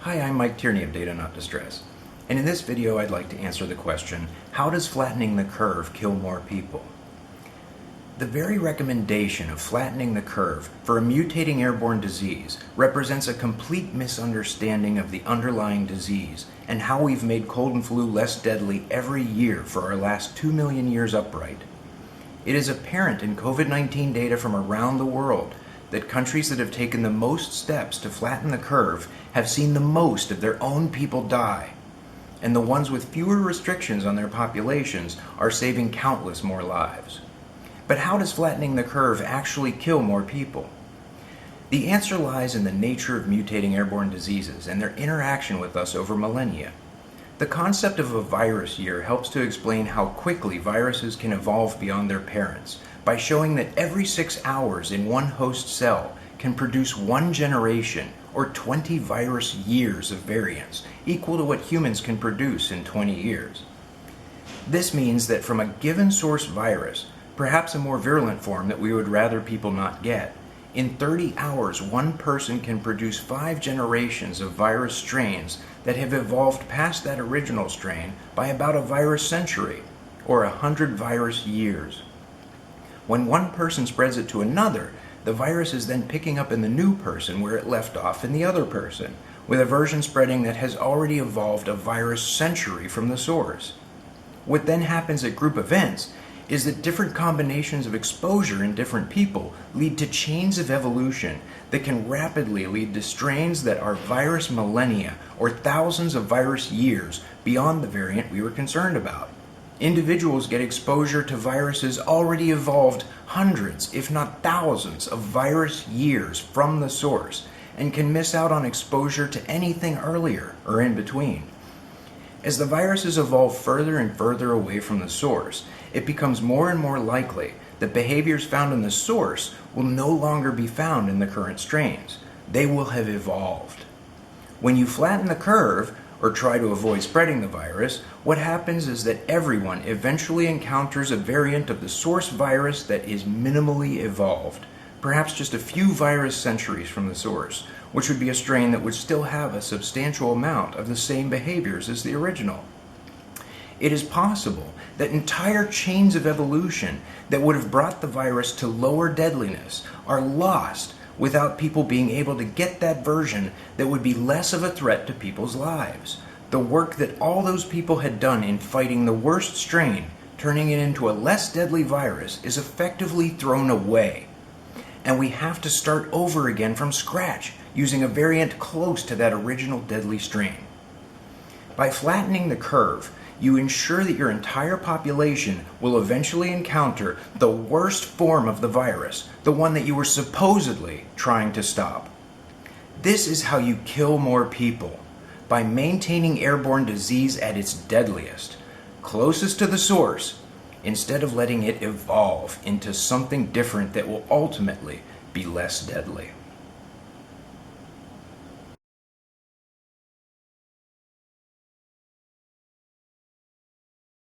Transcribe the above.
Hi, I'm Mike Tierney of Data Not Distress, and in this video I'd like to answer the question, how does flattening the curve kill more people? The very recommendation of flattening the curve for a mutating airborne disease represents a complete misunderstanding of the underlying disease and how we've made cold and flu less deadly every year for our last 2 million years upright. It is apparent in COVID-19 data from around the world that countries that have taken the most steps to flatten the curve have seen the most of their own people die, and the ones with fewer restrictions on their populations are saving countless more lives. But how does flattening the curve actually kill more people? The answer lies in the nature of mutating airborne diseases and their interaction with us over millennia. The concept of a virus year helps to explain how quickly viruses can evolve beyond their parents by showing that every 6 hours in one host cell can produce one generation or 20 virus years of variants, equal to what humans can produce in 20 years. This means that from a given source virus, perhaps a more virulent form that we would rather people not get, in 30 hours one person can produce 5 generations of virus strains that have evolved past that original strain by about a virus century, or 100 virus years. When one person spreads it to another, the virus is then picking up in the new person where it left off in the other person, with a version spreading that has already evolved a virus century from the source. What then happens at group events is that different combinations of exposure in different people lead to chains of evolution that can rapidly lead to strains that are virus millennia or thousands of virus years beyond the variant we were concerned about. Individuals get exposure to viruses already evolved hundreds, if not thousands, of virus years from the source and can miss out on exposure to anything earlier or in between. As the viruses evolve further and further away from the source, it becomes more and more likely that behaviors found in the source will no longer be found in the current strains. They will have evolved. When you flatten the curve, or try to avoid spreading the virus, what happens is that everyone eventually encounters a variant of the source virus that is minimally evolved, perhaps just a few virus centuries from the source, which would be a strain that would still have a substantial amount of the same behaviors as the original. It is possible that entire chains of evolution that would have brought the virus to lower deadliness are lost without people being able to get that version that would be less of a threat to people's lives. The work that all those people had done in fighting the worst strain, turning it into a less deadly virus, is effectively thrown away. And we have to start over again from scratch, using a variant close to that original deadly strain. By flattening the curve, you ensure that your entire population will eventually encounter the worst form of the virus, the one that you were supposedly trying to stop. This is how you kill more people, by maintaining airborne disease at its deadliest, closest to the source, instead of letting it evolve into something different that will ultimately be less deadly.